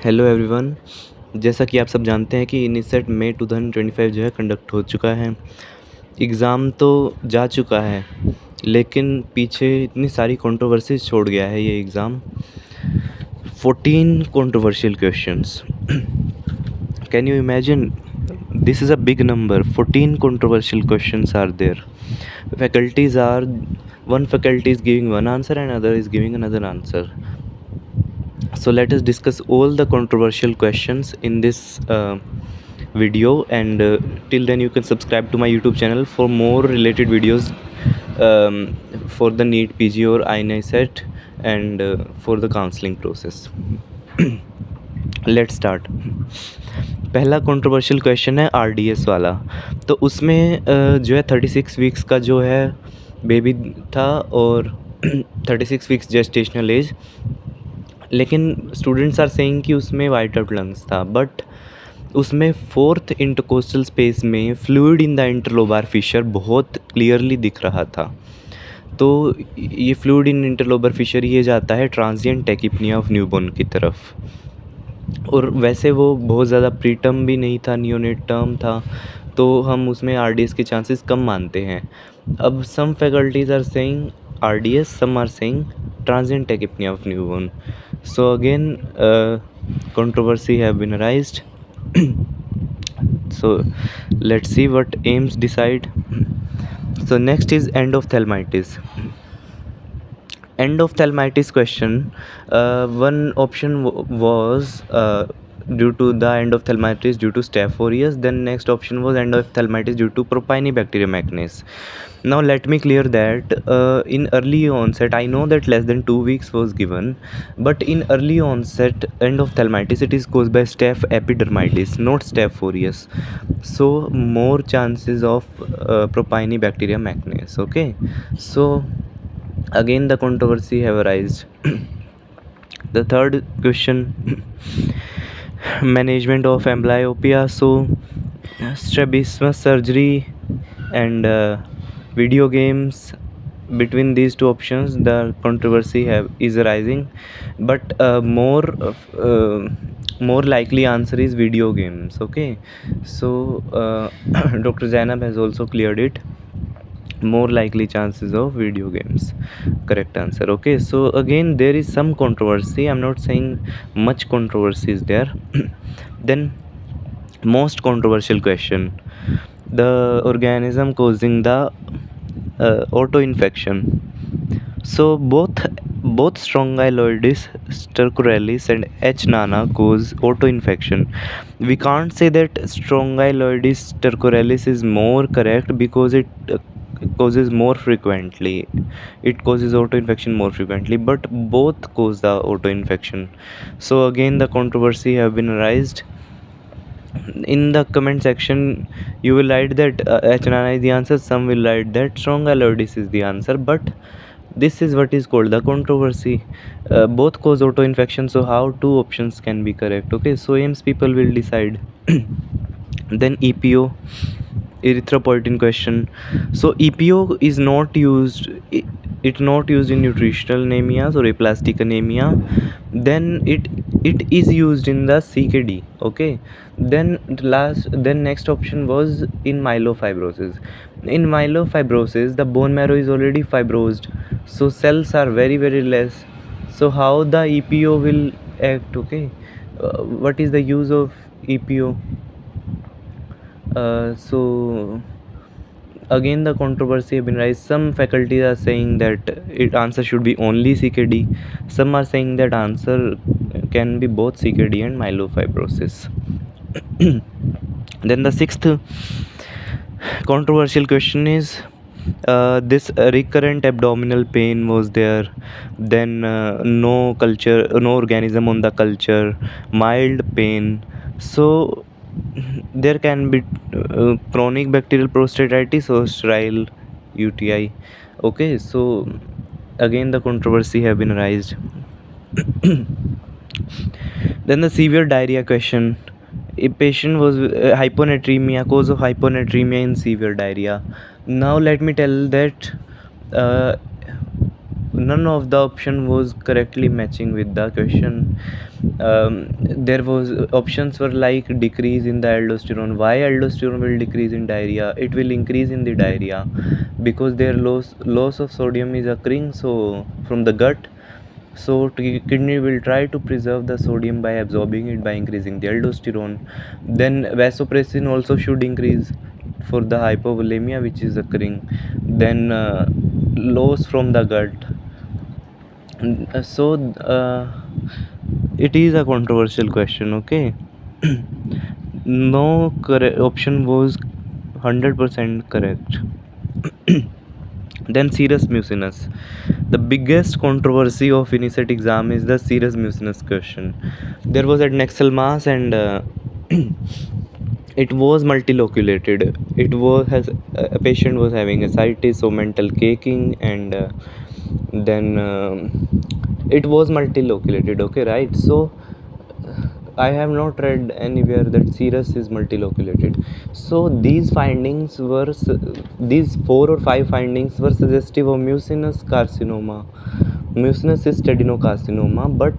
Hello everyone. जैसा कि आप सब जानते हैं कि इनिसेट मई 2025 जो है कंडक्ट हो चुका है। एग्ज़ाम तो जा चुका है, लेकिन पीछे इतनी सारी कंट्रोवर्सीज छोड़ गया है ये exam. 14 controversial questions. Can you imagine? This is a big number. 14 controversial questions are there. Faculties are, one faculty is giving one answer and other is giving another answer. So let us discuss all the controversial questions in this video, and till then you can subscribe to my YouTube channel for more related videos for the NEET PG or INICET and for the counseling process. Let's start. पहला controversial question है RDS वाला। तो उसमें जो है 36 weeks का जो है बेबी था और 36 वीक्स जेस्टेशनल एज, लेकिन स्टूडेंट्स आर सेइंग कि उसमें वाइट आउट लंग्स था, बट उसमें फोर्थ इंटरकोस्टल स्पेस में fluid in the interlobar fissure बहुत क्लियरली दिख रहा था। तो ये फ्लूइड इन इंटरलोबार फिशर ये जाता है ट्रांजिएंट टैकिपनिया ऑफ न्यूबॉर्न की तरफ, और वैसे वो बहुत ज़्यादा प्री टर्म भी नहीं था, नियोनेट टर्म था, तो हम उसमें आरडीएस के चांसेस कम मानते हैं। अब some faculties are saying RDS, some are saying transient tachypnoea of newborn. So again, controversy have been arised. So let's see what AIMS decide. So next is endophthalmitis. Endophthalmitis question. One option was due to the endophthalmitis due to Staph aureus. Then next option was endophthalmitis due to Propionibacterium acnes. Now let me clear that in early onset, I know that less than 2 weeks was given, but in early onset endophthalmitis it is caused by Staph epidermidis, not Staph aureus. So more chances of Propionibacterium acnes. Okay, so again the controversy have arisen. The third question, management of amblyopia. So strabismus surgery and video games. Between these two options the controversy is arising, but more likely answer is video games. Okay, so Dr. Zainab has also cleared it. More likely chances of video games, correct answer. Okay, so again there is some controversy, I'm not saying much controversy is there. Then most controversial question, the organism causing the auto-infection. So both Strongyloides stercoralis and H. nana cause auto-infection. We can't say that Strongyloides stercoralis is more correct because it causes more frequently. It causes auto-infection more frequently, but both cause the auto-infection. So again the controversy have been raised. In the comment section you will write that H. nana is the answer, some will write that Strongyloides is the answer, but this is what is called the controversy. Both cause auto-infection, so how two options can be correct? Okay, so AIMS people will decide. Then EPO, erythropoietin question. So EPO is not used, it not used in nutritional anemias or aplastic anemia. Then it is used in the CKD. Okay, then next option was in myelofibrosis. In myelofibrosis the bone marrow is already fibrosed, so cells are very less. So how the EPO will act? Okay, what is the use of EPO? So again the controversy have been raised. Some faculties are saying that it answer should be only CKD. Some are saying that answer can be both CKD and myelofibrosis. Then the sixth controversial question is this recurrent abdominal pain was there, then no organism on the culture, mild pain. So there can be chronic bacterial prostatitis or sterile UTI. Okay, so again the controversy have been raised. Then the severe diarrhea question. A patient was hyponatremia, cause of hyponatremia in severe diarrhea. Now let me tell that none of the option was correctly matching with the question. There was options were like decrease in the aldosterone. Why aldosterone will decrease in diarrhea? It will increase in the diarrhea because their loss of sodium is occurring so from the gut. So kidney will try to preserve the sodium by absorbing it by increasing the aldosterone. Then vasopressin also should increase for the hypovolemia which is occurring. Then loss from the gut. So it is a controversial question, okay? No option was 100% correct. Then serous mucinous. The biggest controversy of INICET exam is the serous mucinous question. There was an Excel mass and it was multiloculated. It was a patient was having ascites, so mental caking, and then it was multiloculated. Okay, right? So I have not read anywhere that serous is multiloculated. So these findings were these 4 or 5 findings were suggestive of mucinous carcinoma, mucinous cystadenocarcinoma, but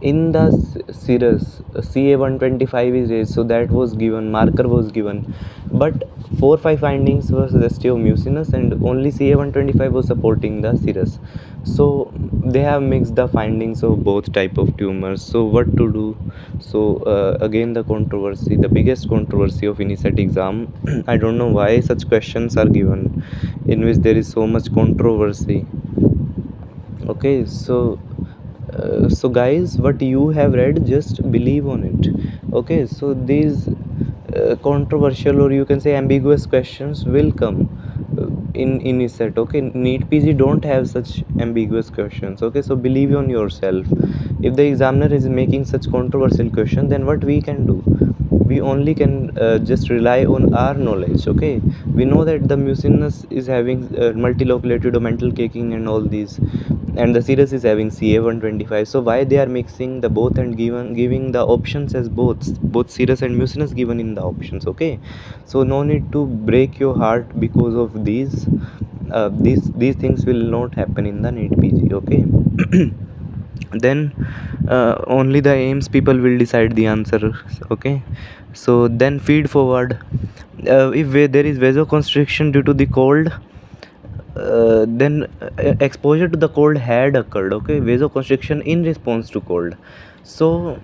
in the serous CA125 is raised, so that was given, marker was given, but 4 5 findings were suggestive of mucinous and only CA125 was supporting the serous. So they have mixed the findings of both type of tumors. So what to do? So again the controversy, the biggest controversy of INICET exam. I don't know why such questions are given in which there is so much controversy. Okay, so guys, what you have read, just believe on it. Okay, so these controversial, or you can say ambiguous questions will come in INICET. Okay, NEET PG don't have such ambiguous questions. Okay, so believe on yourself. If the examiner is making such controversial question, then what we can do? We only can just rely on our knowledge. Okay, we know that the mucinous is having multiloculated or mental caking and all these, and the serous is having CA125. So why they are mixing the both and giving the options as both serous and mucinous given in the options? Okay, so no need to break your heart because of these. These things will not happen in the NEET PG. Okay. Then only the aims people will decide the answer. Okay, so then feed forward. If there is vasoconstriction due to the cold, then exposure to the cold had occurred. Okay, vasoconstriction in response to cold. So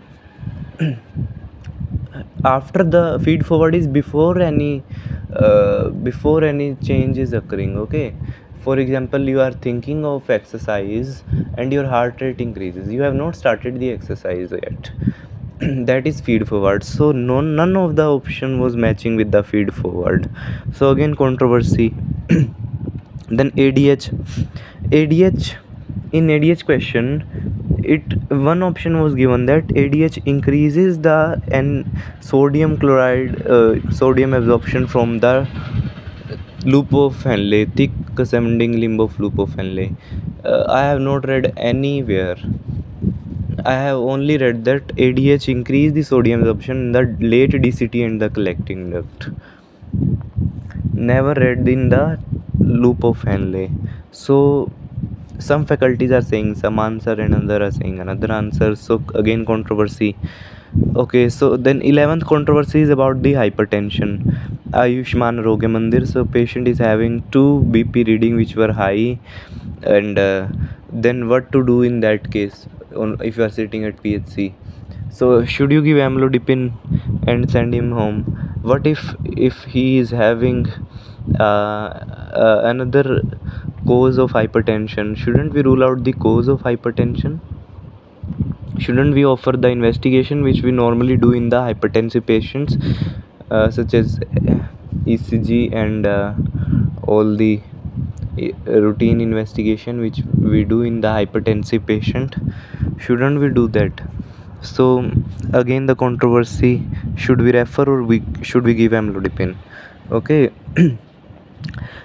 after the feed forward is before any change is occurring. Okay, for example, you are thinking of exercise and your heart rate increases, you have not started the exercise yet. That is feed forward. So none of the option was matching with the feed forward. So again controversy. Then ADH, in ADH question, it one option was given that ADH increases the sodium chloride, sodium absorption from the loop of Henle, thick ascending limb of loop of Henle. I have not read anywhere. I have only read that ADH increase the sodium absorption in the late DCT and the collecting duct. Never read in the loop of Henle. So some faculties are saying some answer and another are saying another answer. So again controversy. Okay, so then 11th controversy is about the hypertension. Ayushman Roge Mandir. So patient is having 2 BP reading which were high, and then what to do in that case if you are sitting at PHC? So should you give amlodipine and send him home? What if he is having another cause of hypertension? Shouldn't we rule out the cause of hypertension? Shouldn't we offer the investigation which we normally do in the hypertensive patients, such as ECG and all the routine investigation which we do in the hypertensive patient? Shouldn't we do that? So again the controversy, should we refer or should we give amlodipine? Okay.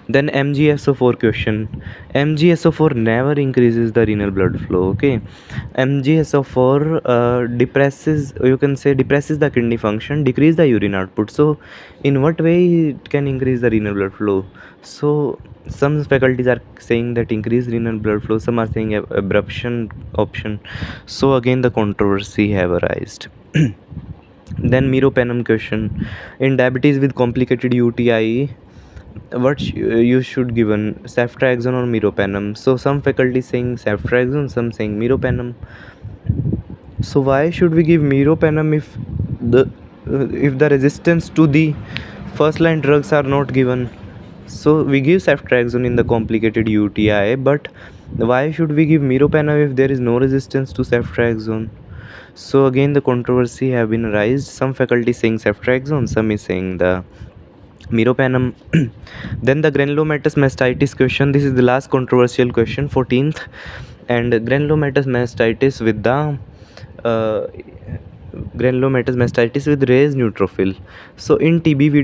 Then MgSO4 question. MgSO4 never increases the renal blood flow. Okay, MgSO4 depresses, you can say, depresses the kidney function, decrease the urine output. So in what way it can increase the renal blood flow? So some faculties are saying that increase renal blood flow, some are saying abruption option. So again the controversy have arisen. Then meropenem question. In diabetes with complicated UTI, what you should given, ceftriaxone or meropenem? So some faculty saying ceftriaxone, some saying meropenem. So why should we give meropenem if the resistance to the first line drugs are not given? So we give ceftriaxone in the complicated UTI, but why should we give meropenem if there is no resistance to ceftriaxone? So again the controversy have been raised. Some faculty saying ceftriaxone, some is saying the meropenem. Then the granulomatous mastitis question. This is the last controversial question, 14th. And granulomatous mastitis with the uh, granulomatous mastitis with raised neutrophil. So in TB we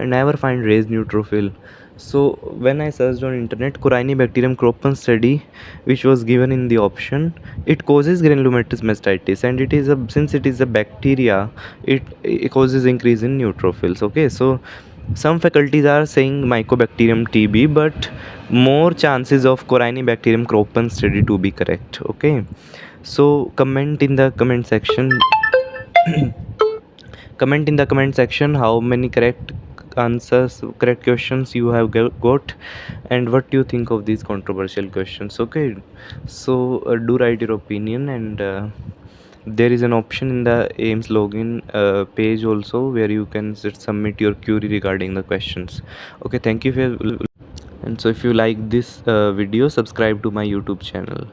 never find raised neutrophil. So when I searched on internet, Corynebacterium cropons study, which was given in the option, it causes granulomatous mastitis, and it is since it is a bacteria, it causes increase in neutrophils. Okay, so some faculties are saying Mycobacterium TB, but more chances of Corynebacterium cropons study to be correct. Okay, so comment in the comment section. Comment in the comment section how many correct answers, correct questions you have got, and what do you think of these controversial questions. Okay, so do write your opinion, and there is an option in the AIMS login page also where you can just submit your query regarding the questions. Okay, thank you for, and so if you like this video, subscribe to my YouTube channel.